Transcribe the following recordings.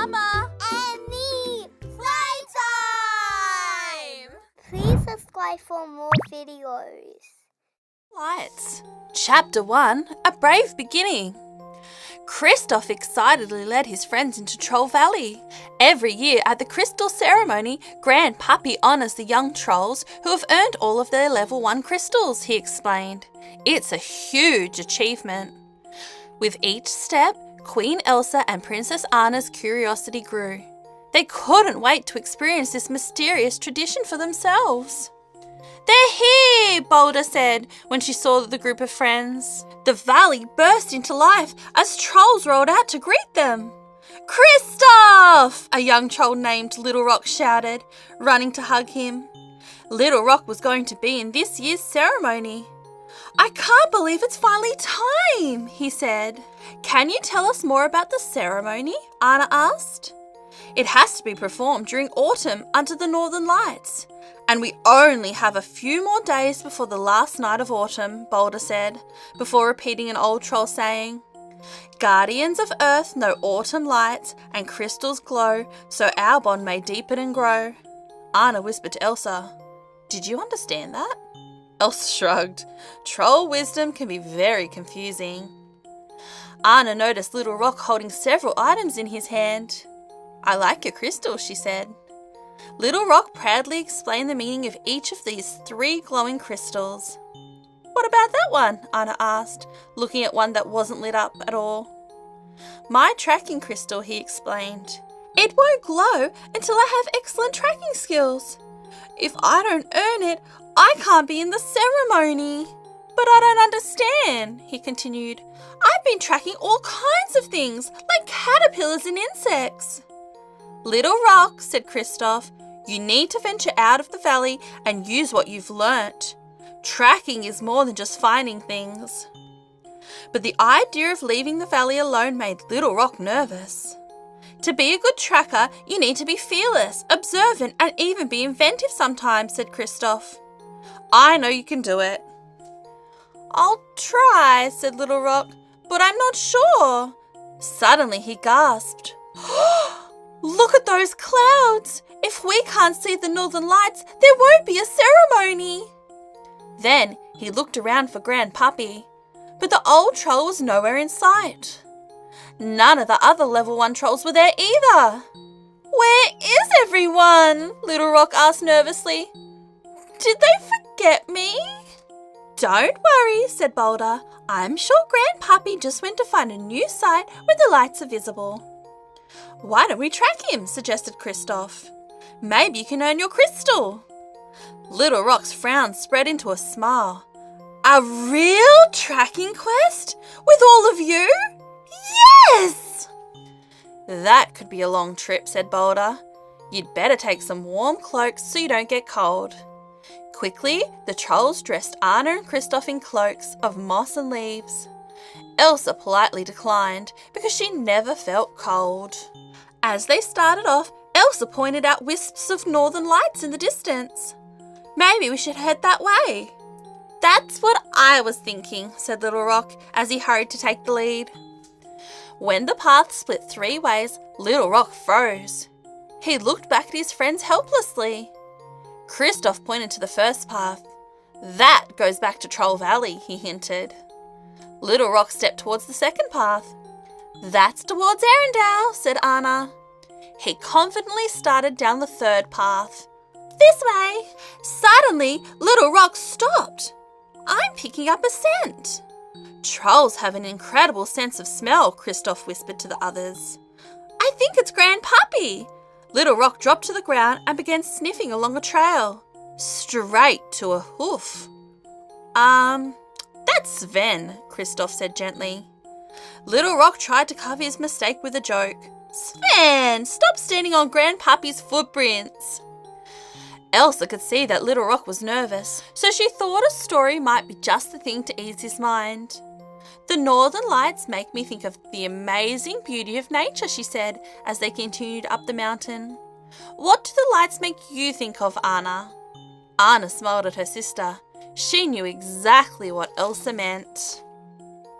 Mama. And me. Playtime! Please subscribe for more videos. Lights. Chapter 1, A Brave Beginning. Kristoff excitedly led his friends into Troll Valley. Every year at the crystal ceremony, Grandpappy honours the young trolls who have earned all of their level 1 crystals, he explained. It's a huge achievement. With each step, Queen Elsa and Princess Anna's curiosity grew. They couldn't wait to experience this mysterious tradition for themselves. "They're here," Boulder said when she saw the group of friends. The valley burst into life as trolls rolled out to greet them. "Kristoff!" a young troll named Little Rock shouted, running to hug him. Little Rock was going to be in this year's ceremony. "I can't believe it's finally time," he said. "Can you tell us more about the ceremony?" Anna asked. "It has to be performed during autumn under the northern lights. And we only have a few more days before the last night of autumn," Boulder said, before repeating an old troll saying. "Guardians of Earth know autumn lights and crystals glow, so our bond may deepen and grow." Anna whispered to Elsa, "Did you understand that?" Elsa shrugged. Troll wisdom can be very confusing. Anna noticed Little Rock holding several items in his hand. "I like your crystals," she said. Little Rock proudly explained the meaning of each of these 3 glowing crystals. "What about that one?" Anna asked, looking at one that wasn't lit up at all. "My tracking crystal," he explained. "It won't glow until I have excellent tracking skills. If I don't earn it, I can't be in the ceremony." "But I don't understand," he continued. "I've been tracking all kinds of things, like caterpillars and insects." "Little Rock," said Kristoff, "you need to venture out of the valley and use what you've learnt. Tracking is more than just finding things." But the idea of leaving the valley alone made Little Rock nervous. "To be a good tracker, you need to be fearless, observant, and even be inventive sometimes," said Kristoff. "I know you can do it." "I'll try," said Little Rock, "but I'm not sure." Suddenly he gasped. "Look at those clouds! If we can't see the northern lights, there won't be a ceremony." Then he looked around for Grandpappy, but the old troll was nowhere in sight. None of the other level 1 trolls were there either. "Where is everyone?" Little Rock asked nervously. "Did they forget me?" "Don't worry," said Boulder. "I'm sure Grandpappy just went to find a new site where the lights are visible." "Why don't we track him?" suggested Kristoff. "Maybe you can earn your crystal." Little Rock's frown spread into a smile. "A real tracking quest? With all of you? Yes!" "That could be a long trip," said Boulder. "You'd better take some warm cloaks so you don't get cold." Quickly, the trolls dressed Anna and Kristoff in cloaks of moss and leaves. Elsa politely declined because she never felt cold. As they started off, Elsa pointed out wisps of northern lights in the distance. "Maybe we should head that way." "That's what I was thinking," said Little Rock as he hurried to take the lead. When the path split 3 ways, Little Rock froze. He looked back at his friends helplessly. Kristoff pointed to the first path. "That goes back to Troll Valley," he hinted. Little Rock stepped towards the second path. "That's towards Arendelle," said Anna. He confidently started down the third path. "This way." Suddenly, Little Rock stopped. "I'm picking up a scent." "Trolls have an incredible sense of smell," Kristoff whispered to the others. "I think it's Grandpappy." Little Rock dropped to the ground and began sniffing along a trail, straight to a hoof. That's Sven," Kristoff said gently. Little Rock tried to cover his mistake with a joke. "Sven, stop standing on Grandpappy's footprints." Elsa could see that Little Rock was nervous, so she thought a story might be just the thing to ease his mind. "The northern lights make me think of the amazing beauty of nature," she said as they continued up the mountain. "What do the lights make you think of, Anna?" Anna smiled at her sister. She knew exactly what Elsa meant.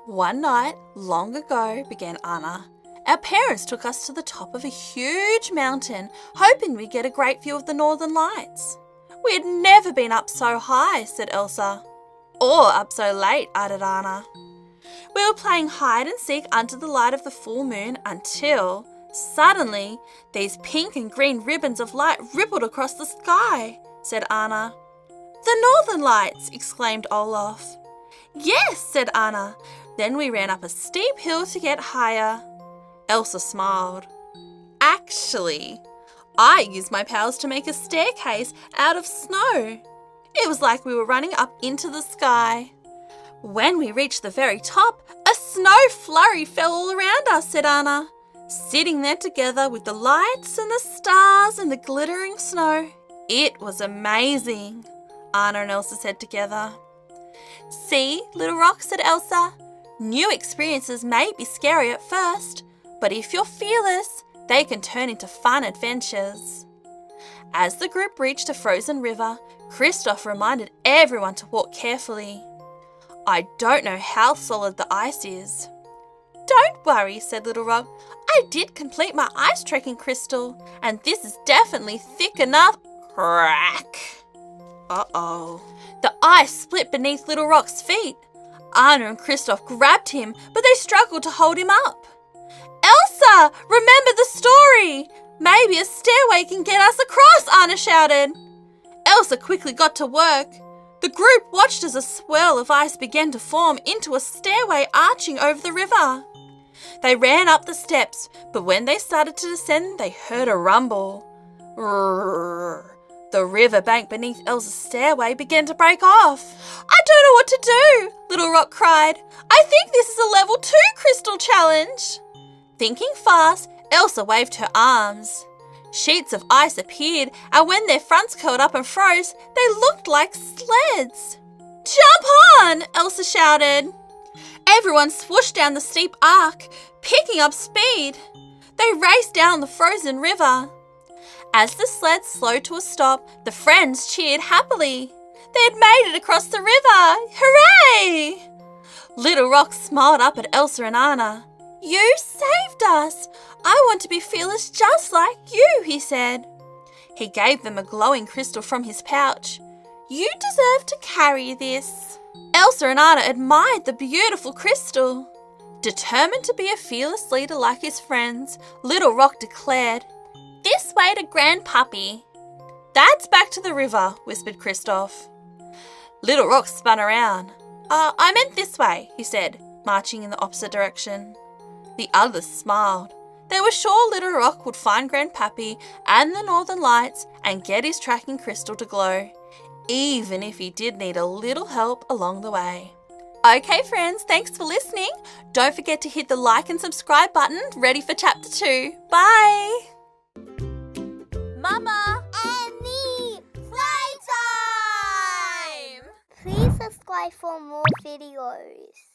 "One night, long ago," began Anna, Our parents took us to the top of a huge mountain, hoping we'd get a great view of the northern lights. We had never been up so high, said Elsa. Or up so late, added Anna. We were playing hide and seek under the light of the full moon until, suddenly, these pink and green ribbons of light rippled across the sky, said Anna. The northern lights, exclaimed Olaf. Yes, said Anna. Then we ran up a steep hill to get higher. Elsa smiled. Actually, I used my powers to make a staircase out of snow. It was like we were running up into the sky. When we reached the very top, a snow flurry fell all around us, said Anna. Sitting there together with the lights and the stars and the glittering snow. It was amazing, Anna and Elsa said together. See, little rock, said Elsa. New experiences may be scary at first, but if you're fearless, they can turn into fun adventures. As the group reached a frozen river, Kristoff reminded everyone to walk carefully. I don't know how solid the ice is. Don't worry, said Little Rock. I did complete my ice trekking crystal, and this is definitely thick enough. Crack! Uh-oh. The ice split beneath Little Rock's feet. Anna and Kristoff grabbed him, but they struggled to hold him up. Elsa, remember the story! Maybe a stairway can get us across, Anna shouted. Elsa quickly got to work. The group watched as a swirl of ice began to form into a stairway arching over the river. They ran up the steps, but when they started to descend, they heard a rumble. Rrrr. The river bank beneath Elsa's stairway began to break off. I don't know what to do, Little Rock cried. I think this is a level 2 crystal challenge. Thinking fast, Elsa waved her arms. Sheets of ice appeared, and when their fronts curled up and froze, they looked like sleds. Jump on, Elsa shouted. Everyone swooshed down the steep arc, picking up speed. They raced down the frozen river. As the sled slowed to a stop, the friends cheered happily. They had made it across the river! Hooray! Little Rock smiled up at Elsa and Anna. You saved us! I want to be fearless just like you, he said. He gave them a glowing crystal from his pouch. You deserve to carry this. Elsa and Anna admired the beautiful crystal. Determined to be a fearless leader like his friends, Little Rock declared, This way to Grandpappy. That's back to the river, whispered Kristoff. Little Rock spun around. I meant this way, he said, marching in the opposite direction. The others smiled. They were sure Little Rock would find Grandpappy and the Northern Lights and get his tracking crystal to glow, even if he did need a little help along the way. Okay friends, thanks for listening. Don't forget to hit the like and subscribe button, ready for chapter 2. Bye! Mama! Annie! Playtime! Please subscribe for more videos.